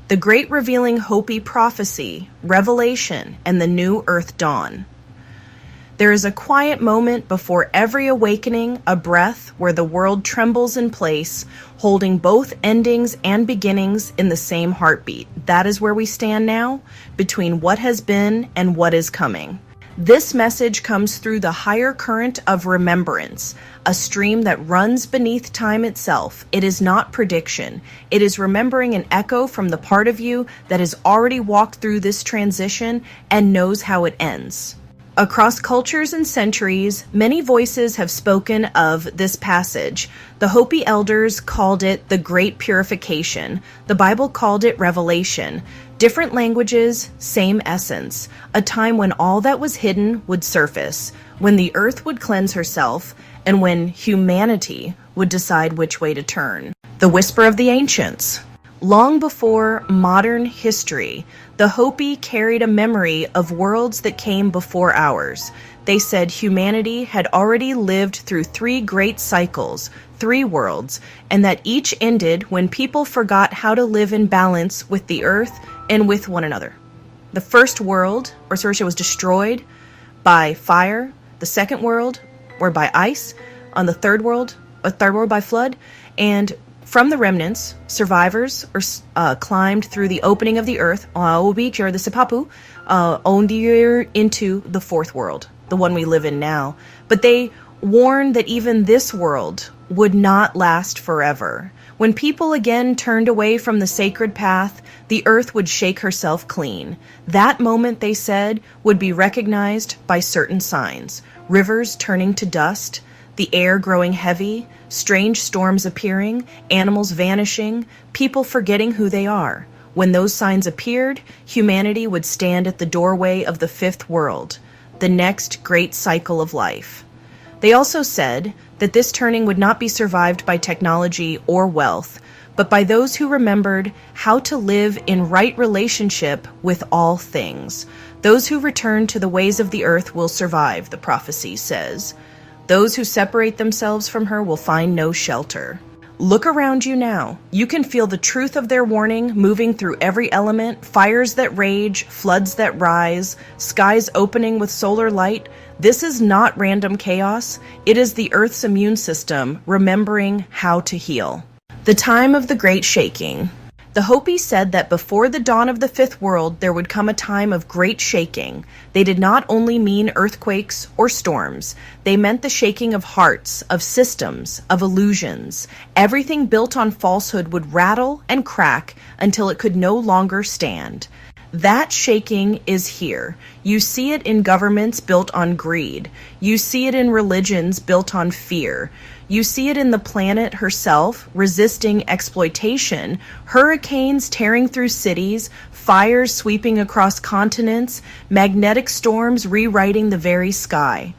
The great revealing Hopi prophecy, revelation, and the new earth dawn. There is a quiet moment before every awakening, a breath where the world trembles in place, holding both endings and beginnings in the same heartbeat. That is where we stand now, between what has been and what is coming. This message comes through the higher current of remembrance, a stream that runs beneath time itself. It is not prediction. It is remembering an echo from the part of you that has already walked through this transition and knows how it ends. Across cultures and centuries, many voices have spoken of this passage. The Hopi elders called it the Great Purification. The Bible called it Revelation. Different languages, same essence. A time when all that was hidden would surface, when the earth would cleanse herself, and when humanity would decide which way to turn. The whisper of the ancients. Long before modern history, the Hopi carried a memory of worlds that came before ours. They said humanity had already lived through 3 great cycles, 3 worlds, and that each ended when people forgot how to live in balance with the earth and with one another. The first world, or Saoirse, was destroyed by fire. The second world, or by ice. On the third world by flood. And from the remnants, survivors climbed through the opening of the earth, the Sipapu, into the 4th world, the one we live in now. But they warned that even this world would not last forever. When people again turned away from the sacred path, the earth would shake herself clean. That moment, they said, would be recognized by certain signs. Rivers turning to dust, the air growing heavy, strange storms appearing, animals vanishing, people forgetting who they are. When those signs appeared, humanity would stand at the doorway of the 5th world, the next great cycle of life. They also said that this turning would not be survived by technology or wealth, but by those who remembered how to live in right relationship with all things. Those who return to the ways of the earth will survive, the prophecy says. Those who separate themselves from her will find no shelter. Look around you now. You can feel the truth of their warning moving through every element, fires that rage, floods that rise, skies opening with solar light. This is not random chaos. It is the Earth's immune system remembering how to heal. The time of the great shaking. The Hopi said that before the dawn of the 5th world, there would come a time of great shaking. They did not only mean earthquakes or storms. They meant the shaking of hearts, of systems, of illusions. Everything built on falsehood would rattle and crack until it could no longer stand. That shaking is here. You see it in governments built on greed. You see it in religions built on fear. You see it in the planet herself, resisting exploitation, hurricanes tearing through cities, fires sweeping across continents, magnetic storms rewriting the very sky.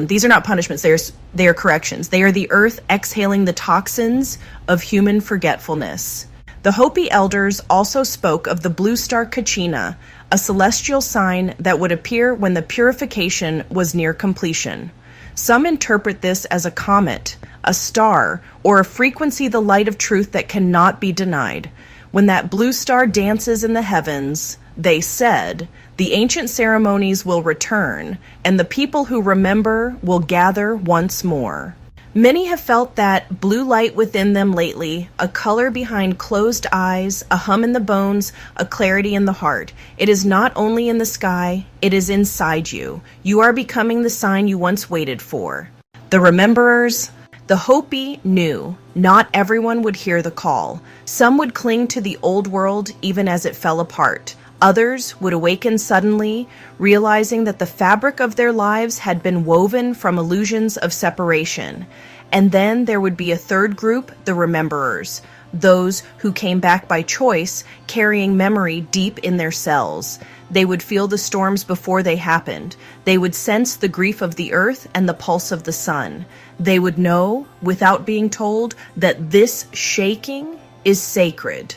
These are not punishments, they are corrections. They are the earth exhaling the toxins of human forgetfulness. The Hopi elders also spoke of the blue star Kachina, a celestial sign that would appear when the purification was near completion. Some interpret this as a comet, a star, or a frequency, the light of truth that cannot be denied. When that blue star dances in the heavens, they said, the ancient ceremonies will return, and the people who remember will gather once more. Many have felt that blue light within them lately, a color behind closed eyes, a hum in the bones, a clarity in the heart. It is not only in the sky, it is inside you. You are becoming the sign you once waited for. The rememberers. The Hopi knew not everyone would hear the call. Some would cling to the old world even as it fell apart. Others would awaken suddenly, realizing that the fabric of their lives had been woven from illusions of separation. And then there would be a third group, the rememberers, those who came back by choice, carrying memory deep in their cells. They would feel the storms before they happened. They would sense the grief of the earth and the pulse of the sun. They would know, without being told, that this shaking is sacred.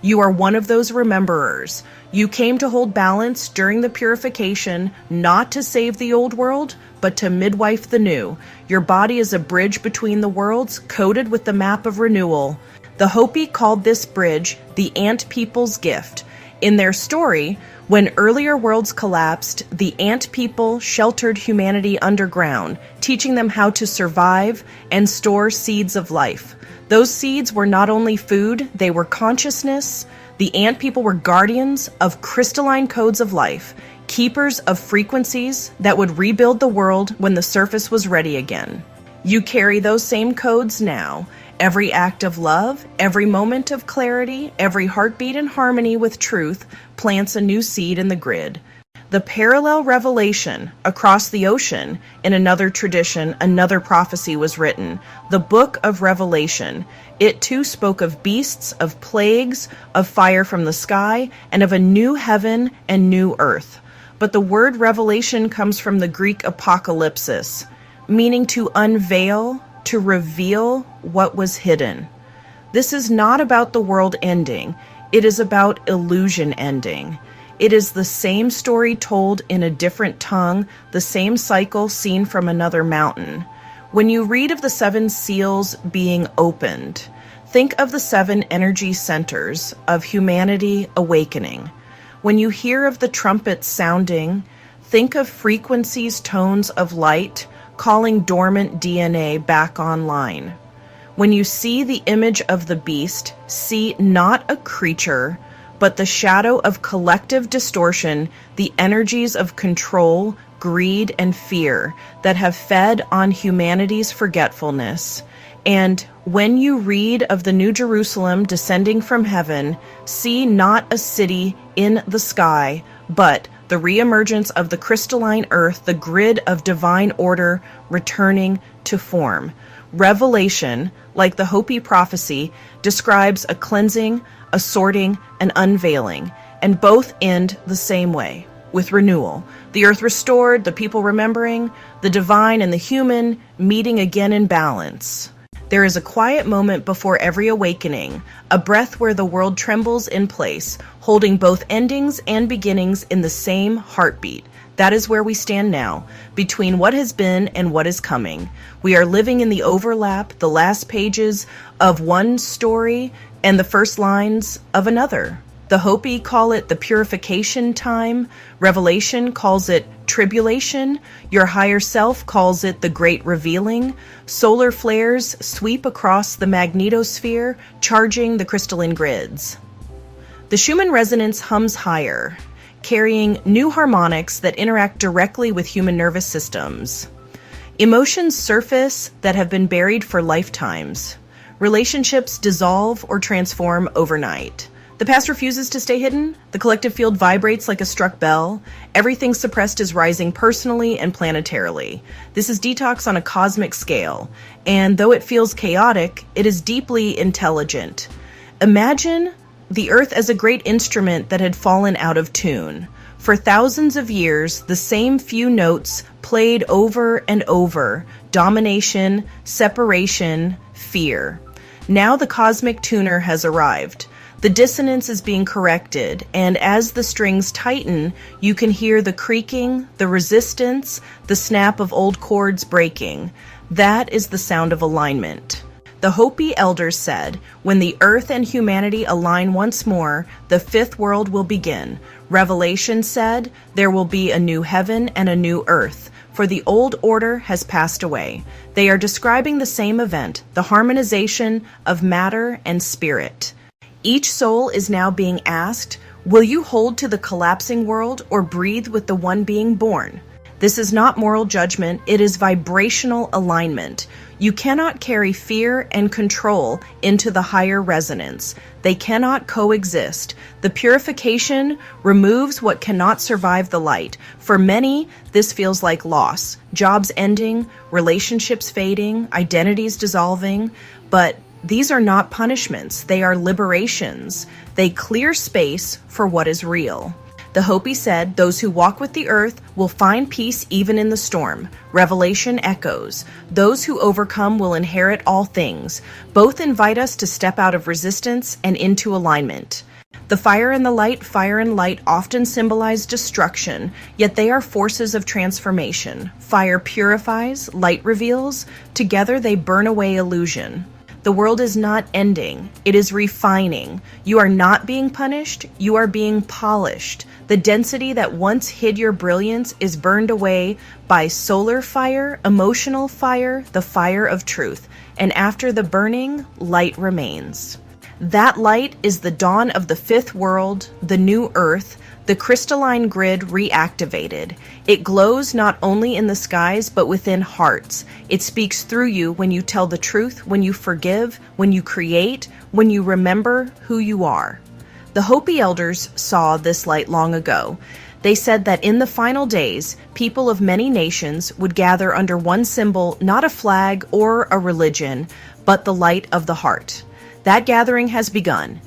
You are one of those rememberers. You came to hold balance during the purification, not to save the old world, but to midwife the new. Your body is a bridge between the worlds, coated with the map of renewal. The The Hopi called this bridge the Ant People's gift. In their story, when earlier worlds collapsed, the Ant People sheltered humanity underground, teaching them how to survive and store seeds of life. Those seeds were not only food, they were consciousness. The Ant People were guardians of crystalline codes of life, keepers of frequencies that would rebuild the world when the surface was ready again. You carry those same codes now. Every act of love, every moment of clarity, every heartbeat in harmony with truth plants a new seed in the grid. The parallel revelation across the ocean, in another tradition, another prophecy was written, the Book of Revelation. It too spoke of beasts, of plagues, of fire from the sky, and of a new heaven and new earth. But the word revelation comes from the Greek apocalypsis, meaning to unveil, to reveal what was hidden. This is not about the world ending. It is about illusion ending. It is the same story told in a different tongue, the same cycle seen from another mountain. When you read of the 7 seals being opened, think of the 7 energy centers of humanity awakening. When you hear of the trumpets sounding, think of frequencies, tones of light, calling dormant DNA back online. When you see the image of the beast, see not a creature, but the shadow of collective distortion, the energies of control, greed, and fear that have fed on humanity's forgetfulness. And when you read of the New Jerusalem descending from heaven, see not a city in the sky, but the reemergence of the crystalline earth, the grid of divine order returning to form. Revelation, like the Hopi prophecy, describes a cleansing, a sorting, an unveiling, and both end the same way, with renewal. The earth restored, the people remembering, the divine and the human meeting again in balance. There is a quiet moment before every awakening, a breath where the world trembles in place, holding both endings and beginnings in the same heartbeat. That is where we stand now, between what has been and what is coming. We are living in the overlap, the last pages of one story and the first lines of another. The Hopi call it the purification time. Revelation calls it tribulation. Your higher self calls it the great revealing. Solar flares sweep across the magnetosphere, charging the crystalline grids. The Schumann resonance hums higher, carrying new harmonics that interact directly with human nervous systems. Emotions surface that have been buried for lifetimes. Relationships dissolve or transform overnight. The past refuses to stay hidden. The collective field vibrates like a struck bell. Everything suppressed is rising personally and planetarily. This is detox on a cosmic scale. And though it feels chaotic, it is deeply intelligent. Imagine the earth as a great instrument that had fallen out of tune. For thousands of years, the same few notes played over and over. Domination, separation, fear. Now the cosmic tuner has arrived. The dissonance is being corrected, and as the strings tighten, you can hear the creaking, the resistance, the snap of old chords breaking. That is the sound of alignment. The Hopi elders said, when the earth and humanity align once more, the fifth world will begin. Revelation said, there will be a new heaven and a new earth, for the old order has passed away. They are describing the same event, the harmonization of matter and spirit. Each soul is now being asked, will you hold to the collapsing world or breathe with the one being born? This is not moral judgment, it is vibrational alignment. You cannot carry fear and control into the higher resonance. They cannot coexist. The purification removes what cannot survive the light. For many, this feels like loss. Jobs ending, relationships fading, identities dissolving, but these are not punishments, they are liberations. They clear space for what is real. The Hopi said, those who walk with the earth will find peace even in the storm. Revelation echoes. Those who overcome will inherit all things. Both invite us to step out of resistance and into alignment. The fire and light often symbolize destruction, yet they are forces of transformation. Fire purifies, light reveals. Together they burn away illusion. The world is not ending. It is refining. You are not being punished. You are being polished. The density that once hid your brilliance is burned away by solar fire, emotional fire, the fire of truth. And after the burning, light remains. That light is the dawn of the fifth world, the new earth, the crystalline grid reactivated. It glows not only in the skies, but within hearts. It speaks through you when you tell the truth, when you forgive, when you create, when you remember who you are. The Hopi elders saw this light long ago. They said that in the final days, people of many nations would gather under one symbol, not a flag or a religion, but the light of the heart. That gathering has begun.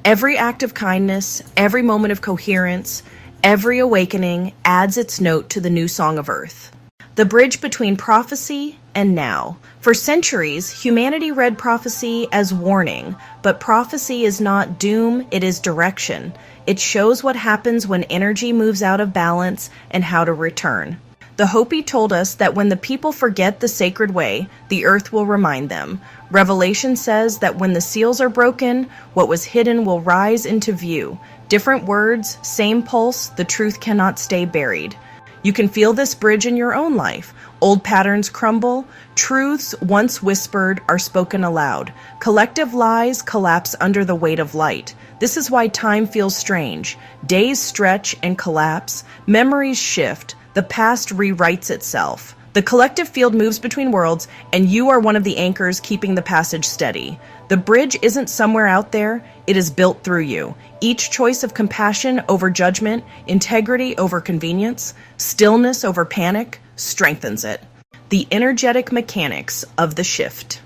Every act of kindness, every moment of coherence, every awakening adds its note to the new song of earth. The bridge between prophecy and now. For centuries, humanity read prophecy as warning, but prophecy is not doom, it is direction. It shows what happens when energy moves out of balance and how to return. The Hopi told us that when the people forget the sacred way, the earth will remind them. Revelation says that when the seals are broken, what was hidden will rise into view. Different words, same pulse, the truth cannot stay buried. You can feel this bridge in your own life. Old patterns crumble. Truths once whispered are spoken aloud. Collective lies collapse under the weight of light. This is why time feels strange. Days stretch and collapse. Memories shift. The past rewrites itself. The collective field moves between worlds, and you are one of the anchors keeping the passage steady. The bridge isn't somewhere out there, it is built through you. Each choice of compassion over judgment, integrity over convenience, stillness over panic, strengthens it. The energetic mechanics of the shift.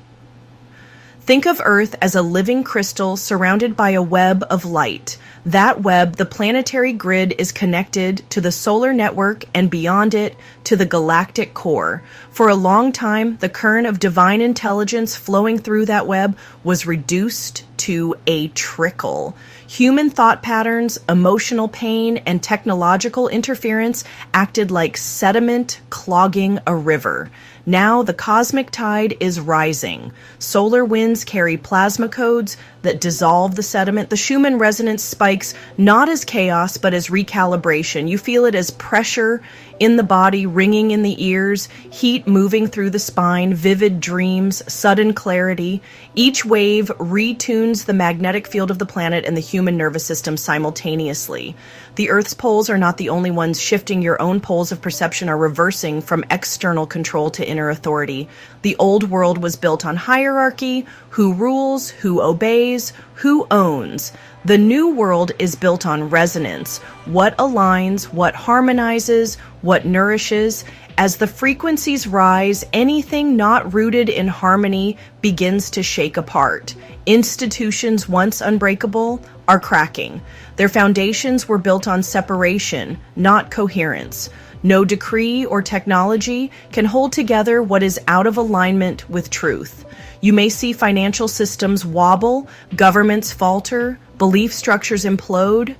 Think of Earth as a living crystal surrounded by a web of light. That web, the planetary grid, is connected to the solar network and beyond it to the galactic core. For a long time, the current of divine intelligence flowing through that web was reduced to a trickle. Human thought patterns, emotional pain, and technological interference acted like sediment clogging a river. Now the cosmic tide is rising. Solar winds carry plasma codes that dissolve the sediment. The Schumann resonance spikes not as chaos, but as recalibration. You feel it as pressure in the body, ringing in the ears, heat moving through the spine, vivid dreams, sudden clarity. Each wave retunes the magnetic field of the planet and the human nervous system simultaneously. The Earth's poles are not the only ones shifting. Your own poles of perception are reversing from external control to inner authority. The old world was built on hierarchy, who rules, who obeys, who owns. The new world is built on resonance, what aligns, what harmonizes, what nourishes. As the frequencies rise, anything not rooted in harmony begins to shake apart. Institutions once unbreakable are cracking. Their foundations were built on separation, not coherence. No decree or technology can hold together what is out of alignment with truth. You may see financial systems wobble, governments falter, belief structures implode.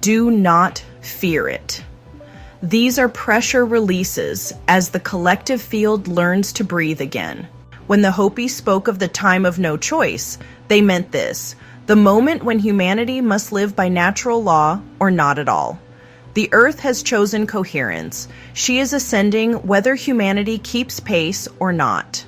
Do not fear it. These are pressure releases as the collective field learns to breathe again. When the Hopi spoke of the time of no choice, they meant this: the moment when humanity must live by natural law or not at all. The Earth has chosen coherence. She is ascending whether humanity keeps pace or not.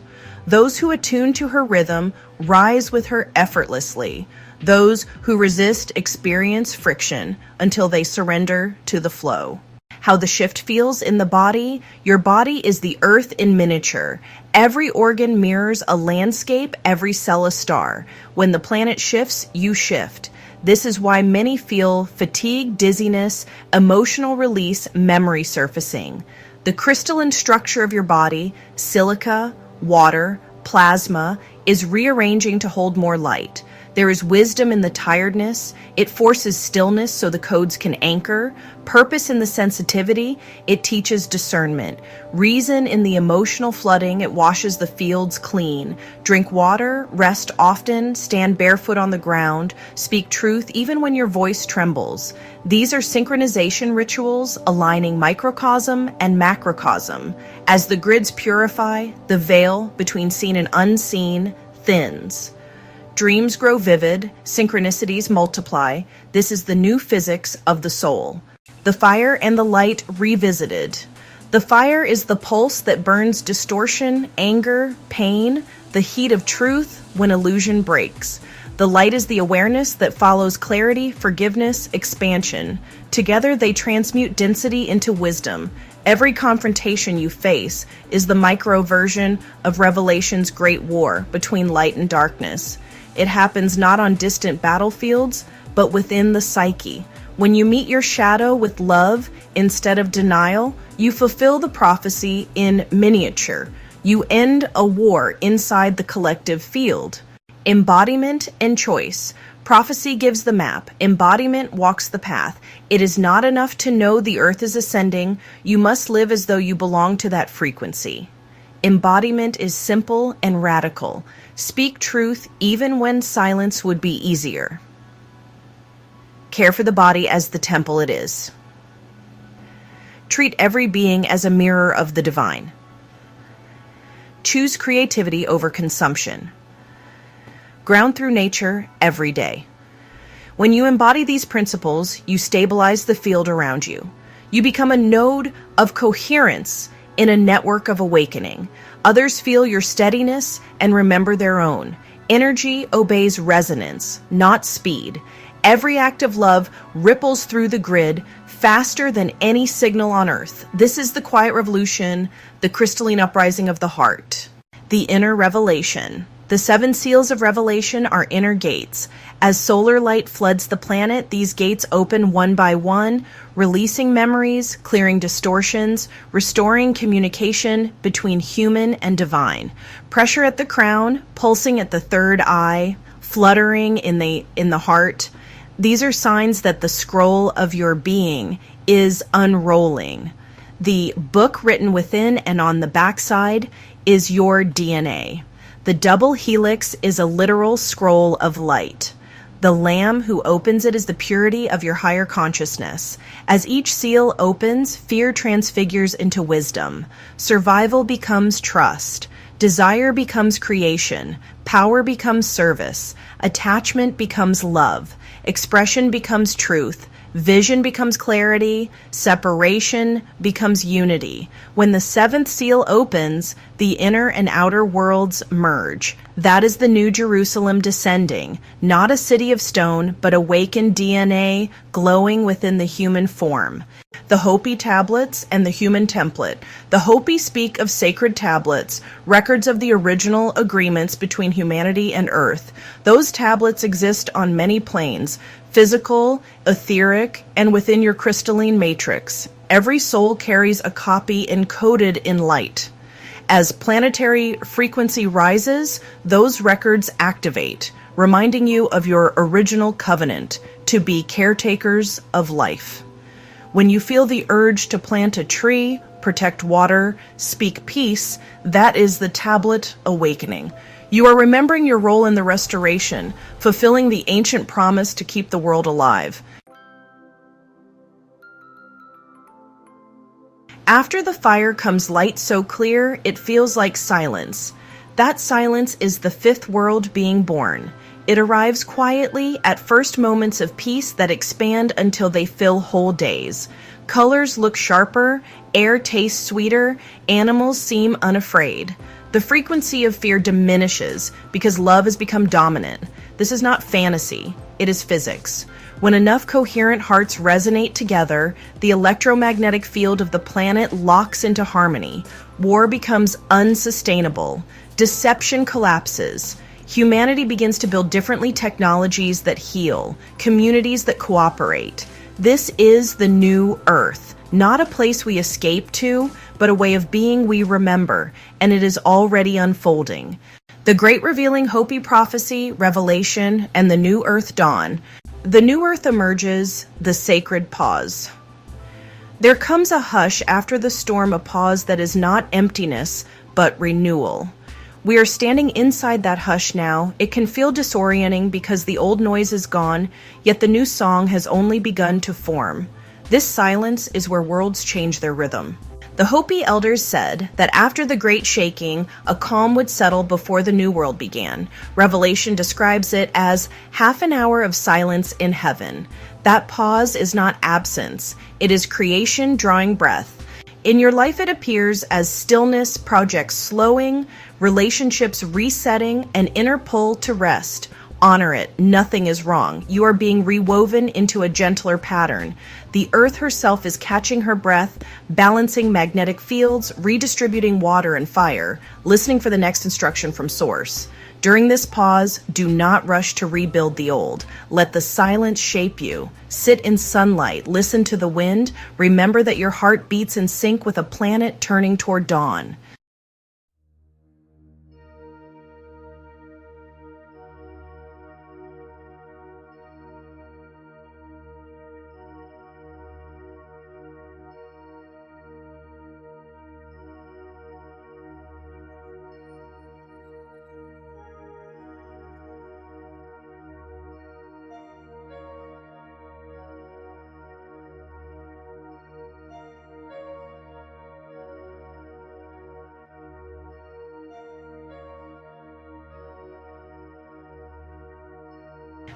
Those who attune to her rhythm rise with her effortlessly. Those who resist experience friction until they surrender to the flow. How the shift feels in the body. Your body is the earth in miniature. Every organ mirrors a landscape, every cell a star. When the planet shifts, you shift. This is why many feel fatigue, dizziness, emotional release, memory surfacing. The crystalline structure of your body, silica, water, plasma, is rearranging to hold more light. There is wisdom in the tiredness. It forces stillness so the codes can anchor. Purpose in the sensitivity. It teaches discernment. Reason in the emotional flooding. It washes the fields clean. Drink water, rest often, stand barefoot on the ground, speak truth even when your voice trembles. These are synchronization rituals aligning microcosm and macrocosm. As the grids purify, the veil between seen and unseen thins. Dreams grow vivid, synchronicities multiply. This is the new physics of the soul. The fire and the light revisited. The fire is the pulse that burns distortion, anger, pain, the heat of truth when illusion breaks. The light is the awareness that follows clarity, forgiveness, expansion. Together they transmute density into wisdom. Every confrontation you face is the micro version of Revelation's great war between light and darkness. It happens not on distant battlefields, but within the psyche. When you meet your shadow with love instead of denial, you fulfill the prophecy in miniature. You end a war inside the collective field. Embodiment and choice. Prophecy gives the map. Embodiment walks the path. It is not enough to know the earth is ascending. You must live as though you belong to that frequency. Embodiment is simple and radical. Speak truth even when silence would be easier. Care for the body as the temple it is. Treat every being as a mirror of the divine. Choose creativity over consumption. Ground through nature every day. When you embody these principles, you stabilize the field around you. You become a node of coherence in a network of awakening. Others feel your steadiness and remember their own. Energy obeys resonance, not speed. Every act of love ripples through the grid faster than any signal on earth. This is the quiet revolution, the crystalline uprising of the heart. The inner revelation. The 7 seals of revelation are inner gates. As solar light floods the planet, these gates open one by one, releasing memories, clearing distortions, restoring communication between human and divine. Pressure at the crown, pulsing at the third eye, fluttering in the heart. These are signs that the scroll of your being is unrolling. The book written within and on the backside is your DNA. The double helix is a literal scroll of light. The Lamb who opens it is the purity of your higher consciousness. As each seal opens, fear transfigures into wisdom. Survival becomes trust. Desire becomes creation. Power becomes service. Attachment becomes love. Expression becomes truth. Vision becomes clarity. Separation becomes unity. When the 7th seal opens, the inner and outer worlds merge. That is the New Jerusalem descending, not a city of stone, but awakened DNA glowing within the human form. The Hopi tablets and the human template. The Hopi speak of sacred tablets, records of the original agreements between humanity and earth. Those tablets exist on many planes, physical, etheric, and within your crystalline matrix. Every soul carries a copy encoded in light. As planetary frequency rises, those records activate, reminding you of your original covenant to be caretakers of life. When you feel the urge to plant a tree, protect water, speak peace, that is the tablet awakening. You are remembering your role in the restoration, fulfilling the ancient promise to keep the world alive. After the fire comes light so clear, it feels like silence. That silence is the 5th world being born. It arrives quietly at first moments of peace that expand until they fill whole days. Colors look sharper, air tastes sweeter, animals seem unafraid. The frequency of fear diminishes because love has become dominant. This is not fantasy, it is physics. When enough coherent hearts resonate together, the electromagnetic field of the planet locks into harmony. War becomes unsustainable. Deception collapses. Humanity begins to build differently technologies that heal, communities that cooperate. This is the new Earth, not a place we escape to, but a way of being we remember, and it is already unfolding. The Great Revealing Hopi Prophecy, Revelation, and the New Earth Dawn. The New Earth emerges, the sacred pause. There comes a hush after the storm, a pause that is not emptiness, but renewal. We are standing inside that hush now. It can feel disorienting because the old noise is gone, yet the new song has only begun to form. This silence is where worlds change their rhythm. The Hopi elders said that after the Great Shaking, a calm would settle before the New World began. Revelation describes it as half an hour of silence in heaven. That pause is not absence. It is creation drawing breath. In your life, it appears as stillness, projects slowing, relationships resetting, an inner pull to rest. Honor it. Nothing is wrong. You are being rewoven into a gentler pattern. The earth herself is catching her breath, balancing magnetic fields, redistributing water and fire, listening for the next instruction from source. During this pause, do not rush to rebuild the old. Let the silence shape you. Sit in sunlight, listen to the wind, remember that your heart beats in sync with a planet turning toward dawn.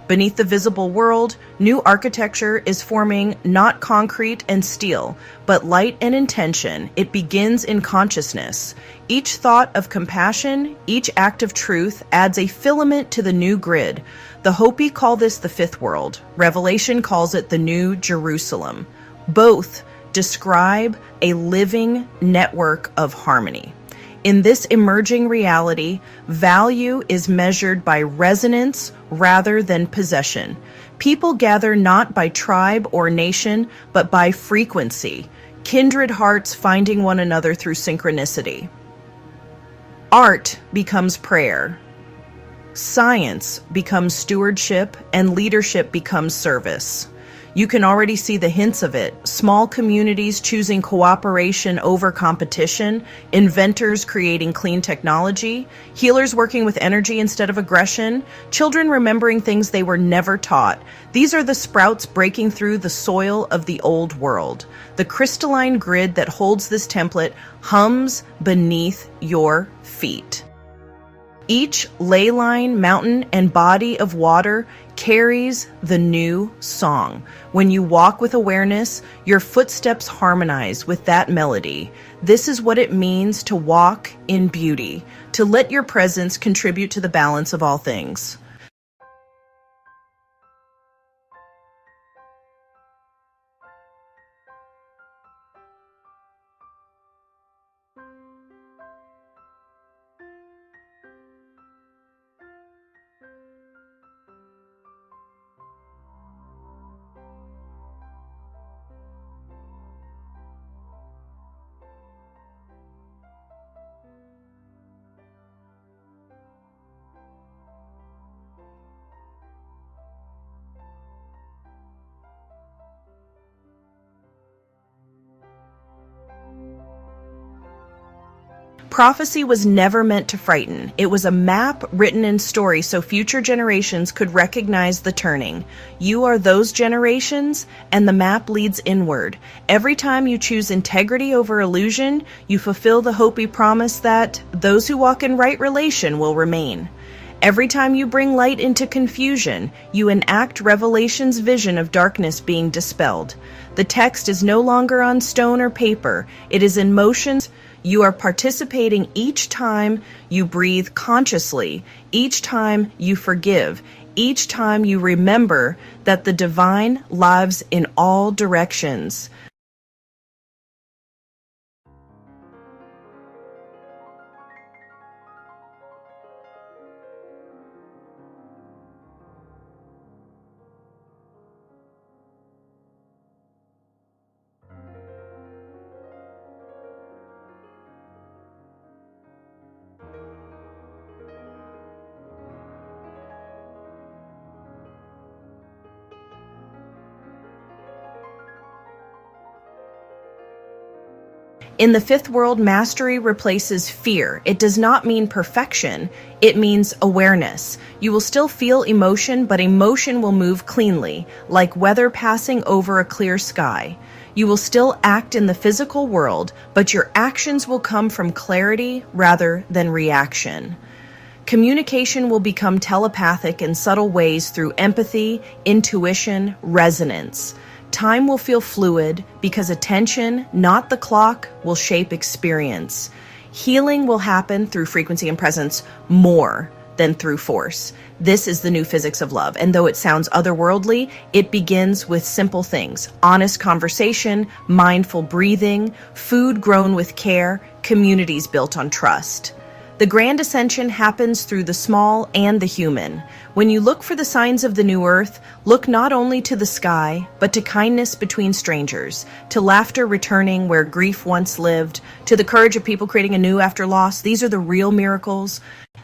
Beneath the visible world, new architecture is forming, not concrete and steel, but light and intention. It begins in consciousness. Each thought of compassion, each act of truth adds a filament to the new grid. The Hopi call this the fifth world. Revelation calls it the New Jerusalem. Both describe a living network of harmony. In this emerging reality, value is measured by resonance rather than possession. People gather not by tribe or nation, but by frequency, kindred hearts finding one another through synchronicity. Art becomes prayer. Science becomes stewardship, and leadership becomes service. You can already see the hints of it. Small communities choosing cooperation over competition, inventors creating clean technology, healers working with energy instead of aggression, children remembering things they were never taught. These are the sprouts breaking through the soil of the old world. The crystalline grid that holds this template hums beneath your feet. Each ley line, mountain, and body of water carries the new song. When you walk with awareness, your footsteps harmonize with that melody. This is what it means to walk in beauty, to let your presence contribute to the balance of all things. Prophecy was never meant to frighten. It was a map written in story so future generations could recognize the turning. You are those generations, and the map leads inward. Every time you choose integrity over illusion, you fulfill the Hopi promise that those who walk in right relation will remain. Every time you bring light into confusion, you enact Revelation's vision of darkness being dispelled. The text is no longer on stone or paper. It is in motions. You are participating each time you breathe consciously, each time you forgive, each time you remember that the divine lives in all directions. In the fifth world, mastery replaces fear. It does not mean perfection. It means awareness. You will still feel emotion, but emotion will move cleanly, like weather passing over a clear sky. You will still act in the physical world, but your actions will come from clarity rather than reaction. Communication will become telepathic in subtle ways through empathy, intuition, resonance. Time will feel fluid because attention, not the clock, will shape experience. Healing will happen through frequency and presence more than through force. This is the new physics of love. And though it sounds otherworldly, it begins with simple things: honest conversation, mindful breathing, food grown with care, communities built on trust. The grand ascension happens through the small and the human. When you look for the signs of the new earth, look not only to the sky, but to kindness between strangers, to laughter returning where grief once lived, to the courage of people creating anew after loss. These are the real miracles,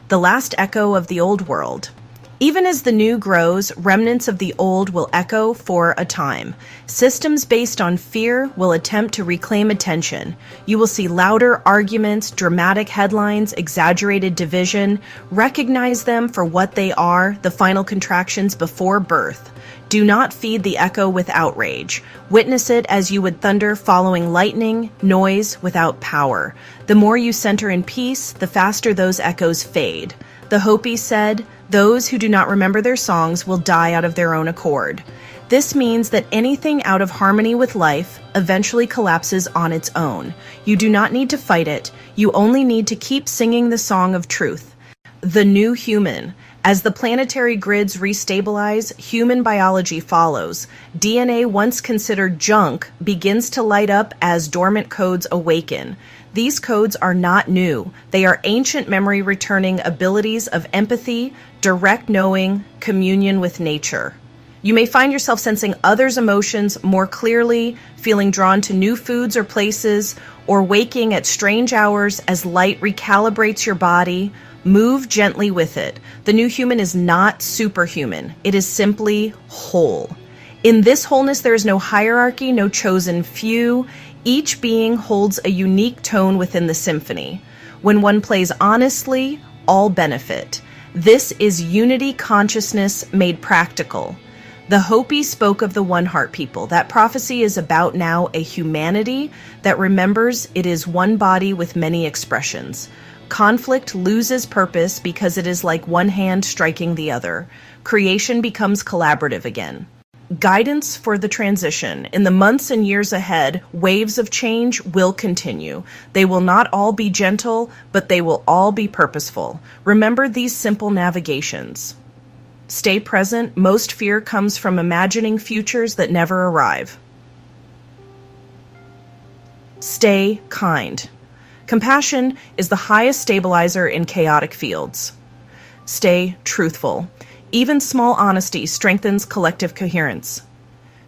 the last echo of the old world. Even as the new grows, remnants of the old will echo for a time. Systems based on fear will attempt to reclaim attention. You will see louder arguments, dramatic headlines, exaggerated division. Recognize them for what they are, the final contractions before birth. Do not feed the echo with outrage. Witness it as you would thunder following lightning, noise without power. The more you center in peace, the faster those echoes fade. The Hopi said, "Those who do not remember their songs will die out of their own accord." This means that anything out of harmony with life eventually collapses on its own. You do not need to fight it. You only need to keep singing the song of truth. The new human. As the planetary grids restabilize, human biology follows. DNA once considered junk begins to light up as dormant codes awaken. These codes are not new. They are ancient memory returning abilities of empathy, direct knowing, communion with nature. You may find yourself sensing others' emotions more clearly, feeling drawn to new foods or places, or waking at strange hours as light recalibrates your body. Move gently with it. The new human is not superhuman. It is simply whole. In this wholeness, there is no hierarchy, no chosen few. Each being holds a unique tone within the symphony. When one plays honestly, all benefit. This is unity consciousness made practical. The Hopi spoke of the one heart people. That prophecy is about now a humanity that remembers it is one body with many expressions. Conflict loses purpose because it is like one hand striking the other. Creation becomes collaborative again. Guidance for the transition. In the months and years ahead, waves of change will continue. They will not all be gentle, but they will all be purposeful. Remember these simple navigations. Stay present. Most fear comes from imagining futures that never arrive. Stay kind. Compassion is the highest stabilizer in chaotic fields. Stay truthful. Even small honesty strengthens collective coherence.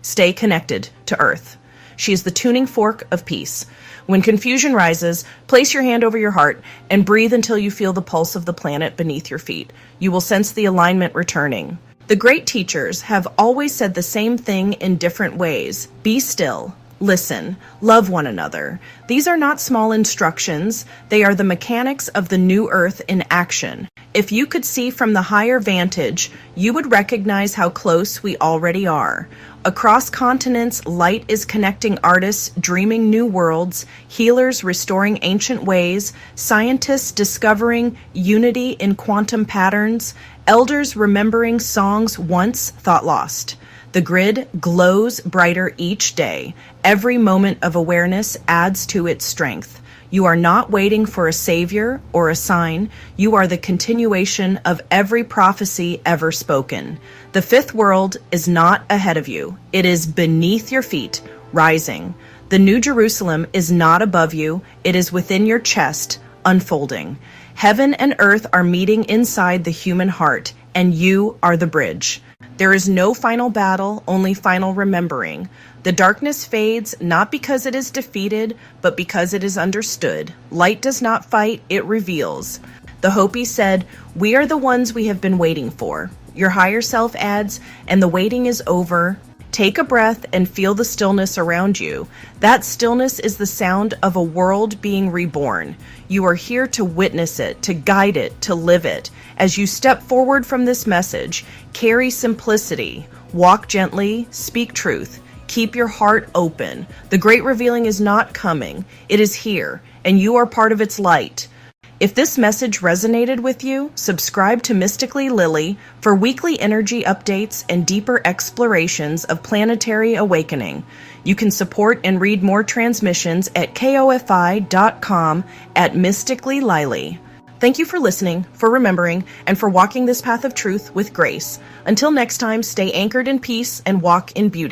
Stay connected to Earth. She is the tuning fork of peace. When confusion rises, place your hand over your heart and breathe until you feel the pulse of the planet beneath your feet. You will sense the alignment returning. The great teachers have always said the same thing in different ways. Be still. Listen, love one another. These are not small instructions. They are the mechanics of the new earth in action. If you could see from the higher vantage, you would recognize how close we already are. Across continents, light is connecting artists dreaming new worlds, healers restoring ancient ways, scientists discovering unity in quantum patterns, elders remembering songs once thought lost. The grid glows brighter each day. Every moment of awareness adds to its strength. You are not waiting for a savior or a sign. You are the continuation of every prophecy ever spoken. The fifth world is not ahead of you. It is beneath your feet, rising. The New Jerusalem is not above you. It is within your chest, unfolding. Heaven and earth are meeting inside the human heart, and you are the bridge. There is no final battle, only final remembering. The darkness fades, not because it is defeated, but because it is understood. Light does not fight, it reveals. The Hopi said, "We are the ones we have been waiting for." Your higher self adds, "And the waiting is over." Take a breath and feel the stillness around you. That stillness is the sound of a world being reborn. You are here to witness it, to guide it, to live it. As you step forward from this message, carry simplicity, walk gently, speak truth. Keep your heart open. The great revealing is not coming. It is here, and you are part of its light. If this message resonated with you, subscribe to Mysticallylily for weekly energy updates and deeper explorations of planetary awakening. You can support and read more transmissions at kofi.com/Mysticallylily. Thank you for listening, for remembering, and for walking this path of truth with grace. Until next time, stay anchored in peace and walk in beauty.